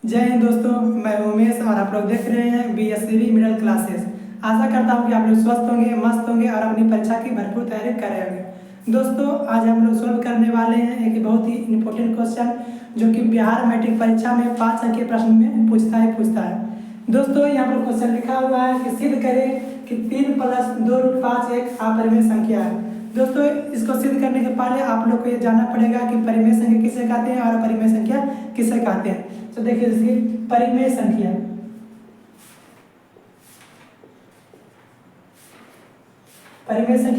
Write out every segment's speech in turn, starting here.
जय हिंद दोस्तों, मैं उमेश और आप लोग देख रहे हैं BSCB मिडिल क्लासेस। आशा करता हूं कि आप लोग स्वस्थ होंगे, मस्त होंगे और अपनी परीक्षा की भरपूर तैयारी करेंगे। दोस्तों, आज हम लोग सॉल्व करने वाले हैं एक बहुत ही इम्पोर्टेंट क्वेश्चन जो कि बिहार मैट्रिक परीक्षा में 5 अंक के प्रश्न में पूछता है। दोस्तों, यहाँ पर क्वेश्चन लिखा हुआ है कि सिद्ध करें कि 3 + 2√5 एक अपरिमेय संख्या है। दोस्तों, इसको सिद्ध करने के पहले आप लोग को ये जानना पड़ेगा कि परिमेय संख्या किसे कहते हैं और अपरिमेय संख्या किसे कहते हैं। तो देखिए, इसकी परिमेय संख्या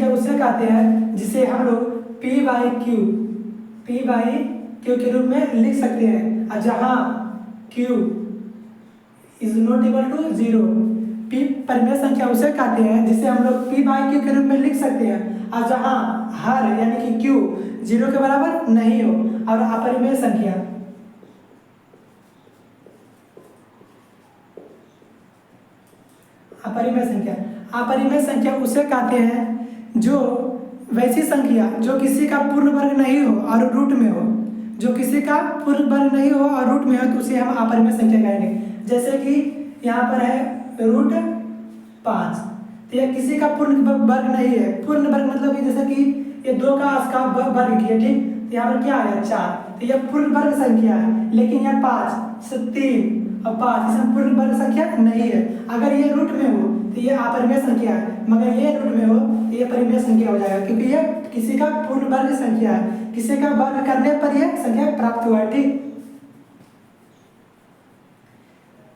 उसे कहते हैं जिसे हम लोग P/Q के रूप में लिख सकते हैं, और जहां Q is not equal to 0। परिमेय संख्या उसे कहते हैं जिसे हम लोग P/Q के रूप में लिख सकते हैं, और जहां हर यानी कि Q 0 के बराबर नहीं हो। और अपरिमेय संख्या अपरिमेय संख्या उसे कहते हैं जो वैसी संख्या जो किसी का पूर्ण वर्ग नहीं हो और रूट में हो। जो किसी का पूर्ण वर्ग नहीं हो और रूट में हो तो उसे हम अपरिमेय संख्या कहेंगे। जैसे कि यहाँ पर है √5, तो यह किसी का पूर्ण वर्ग नहीं है। पूर्ण वर्ग मतलब कि जैसे कि ये 2 का वर्ग किया, ठीक, तो यहाँ पर क्या है 4, तो यह पूर्ण वर्ग संख्या है। लेकिन यह 5 से 3 और 5 इसमें पूर्ण वर्ग संख्या नहीं है। अगर ये रूट में हो तो ये अपरिमेय संख्या है, मगर ये रूट में हो तो ये परिमेय संख्या हो जाएगा, क्योंकि ये किसी का पूर्ण वर्ग संख्या है। किसी का वर्ग करने पर यह संख्या प्राप्त हुआ है, ठीक।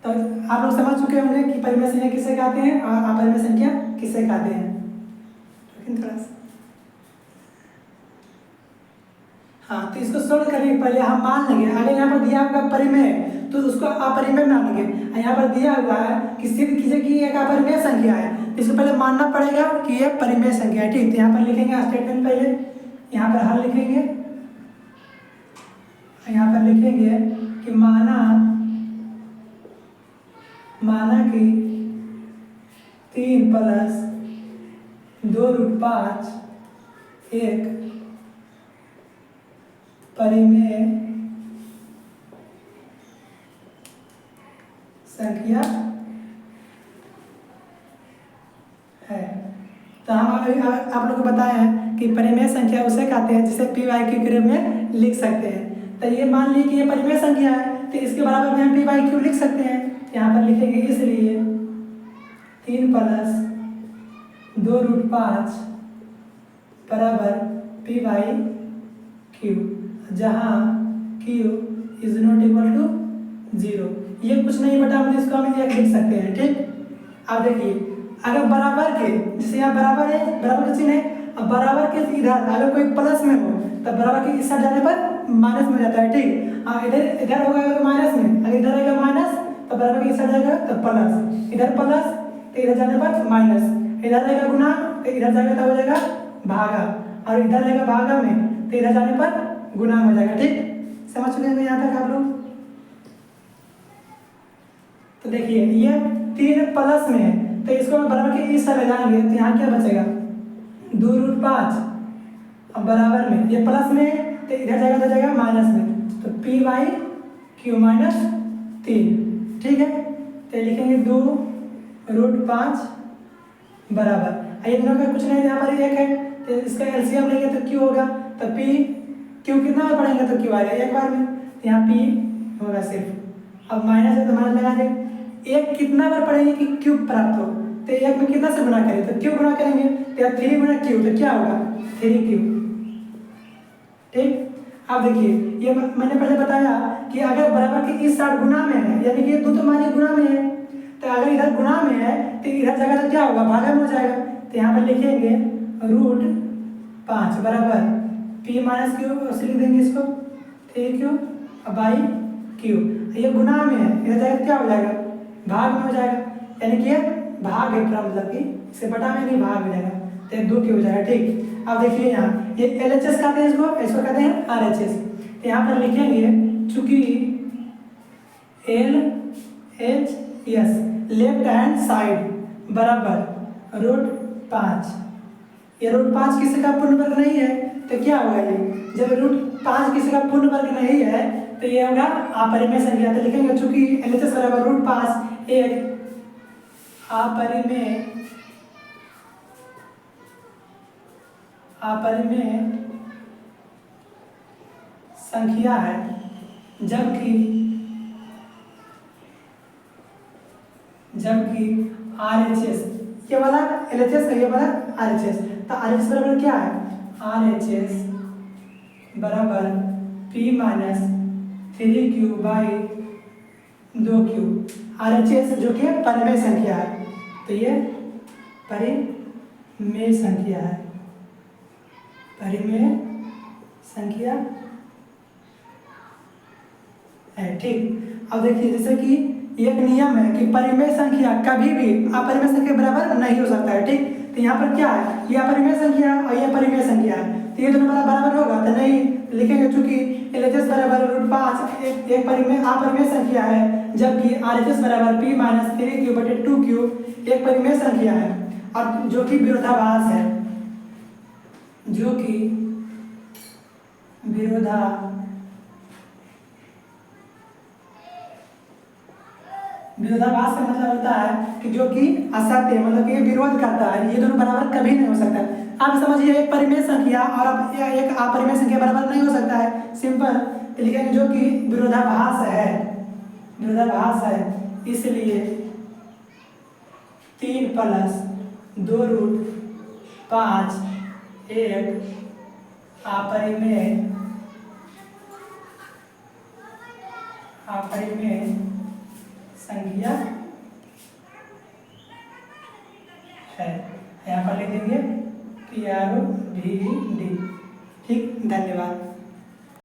तो आप लोग समझ चुके होंगे कि परिमेय संख्या किसे कहते हैं और अपरिमेय संख्या किसे कहते हैं। लेकिन थोड़ा सा हाँ, तो इसको सोल्व करने के पहले हम मान लेंगे, अगर यहाँ पर दिया हुआ परिमेय तो उसको अपरिमेय मानेंगे। यहाँ पर दिया हुआ है कि सिद्ध कीजिए कि एक अपरिमेय संख्या है, इसको पहले मानना पड़ेगा कि यह परिमेय संख्या है, ठीक। तो यहाँ पर लिखेंगे स्टेटमेंट, पहले यहाँ पर हल लिखेंगे, यहाँ पर लिखेंगे कि माना कि 3 + 2√5 एक परिमेय संख्या है। तो हम आप लोग को बताया है कि परिमेय संख्या उसे कहते हैं जिसे P/Q के रूप में लिख सकते हैं। तो ये मान लीजिए कि ये परिमेय संख्या है, तो इसके बराबर में हम P/Q लिख सकते हैं। यहाँ पर लिखेंगे इसलिए 3 + 2√5 बराबर P/Q, जहाँ Q is not equal to 0। ये कुछ नहीं बटा, हम इसको हम एक लिख सकते हैं, ठीक। अब देखिए, अगर बराबर के, जैसे यहाँ बराबर है, बराबर का चिन्ह है, अब बराबर के इधर अगर कोई प्लस में हो तो बराबर के इस साइड जाने पर माइनस में जाता है, ठीक। इधर होगा अगर माइनस में, अगर इधर रहेगा माइनस तो बराबर के इस साइड जाएगा तो प्लस, इधर प्लस तो इधर जाने पर माइनस, इधर रहेगा गुना तो इधर जाएगा तो हो जाएगा भागा, और इधर रहेगा भागा में तो इधर जाने पर गुना हो जाएगा, ठीक। समझ चुके हैं यहाँ तक आप लोग। तो देखिए, ये 3 प्लस में है तो इसको बराबर के इस साइड ले जाएंगे तो यहाँ क्या बचेगा 2√5, अब बराबर में ये प्लस में है तो इधर जाएगा तो जाएगा माइनस में, तो P/Q -3, ठीक है। तो लिखेंगे 2√5 बराबर, ये दोनों का कुछ नहीं, यहाँ पर 1 है तो इसका एलसीएम लेंगे तो Q होगा, तो Q कितना बार पढ़ेंगे तो Q आएगा एक बार में, तो यहाँ P होगा सिर्फ। अब माइनस है तो माइनस लगा देंगे। 1 कितना बार पढ़ेंगे कि Q प्राप्त हो, तो 1 में कितना से गुना करें तो Q गुना करेंगे, तो 3 × Q तो क्या होगा 3Q, ठीक। अब देखिए, ये मैंने पहले बताया कि अगर बराबर के इस साइड गुना में है, यानी कि ये 2 तो मान गुना में है, तो अगर इधर गुना में है तो इधर जगह तो क्या होगा भागा में हो जाएगा। तो यहाँ पर लिखेंगे √5 बराबर P-Q से लिख देंगे इसको 3Q/Q। ये गुना में है, इधर जाएगा क्या हो जाएगा भाग में हो जाएगा, यानी कि ये भाग है, मतलब कि इसे बटा में नहीं भाग हो जाएगा, तो 2Q हो जाएगा, ठीक। अब देखिए यहाँ ये LHS कहते हैं, इसको कहते हैं RHS। तो यहाँ पर लिखेंगे चूंकि LHS लेफ्ट हैंड साइड बराबर √5, ये √5 किसी का पूर्ण वर्ग नहीं है तो क्या होगा, ये जब √5 किसी का पूर्ण वर्ग नहीं है तो ये होगा अपरिमेय संख्या। तो लिखेंगे चूंकि LHS बराबर √5 एक अपरिमेय संख्या है, जबकि RHS, ये वाला LHS है, ये वाला RHS। तो RHS बराबर क्या है? RHS बराबर P माइनस 3q/2q। RHS जो कि परिमेय संख्या है, तो ये परिमेय संख्या है, परिमेय संख्या है। ठीक, अब देखिए जैसे कि एक नियम है कि परिमेय संख्या कभी भी अपरिमेय संख्या बराबर नहीं हो सकता है। ठीक, तो यहाँ पर क्या है, ये अपरिमेय संख्या है और ये परिमेय संख्या है, तो ये दोनों बराबर होगा तो नहीं लिखेंगे, चूंकि LHS बराबर √5 एक अपरिमेय संख्या है, जबकि RHS बराबर P माइनस 3q/2q एक परिमेय संख्या है, और जो कि विरोधाभास है, जो कि विरोधाभास का मतलब होता है कि जो कि असत्य, मतलब कि विरोध करता है, ये दोनों बराबर कभी नहीं हो सकता है। आप समझिए एक परिमेय संख्या और अब एक अपरिमेय संख्या बराबर नहीं हो सकता है, सिंपल। लिखेंगे जो कि विरोधाभास है, इसलिए 3 + 2√5 एक अपरिमेय संख्या है। यहाँ पर लिख देंगे PROVD। ठीक, धन्यवाद।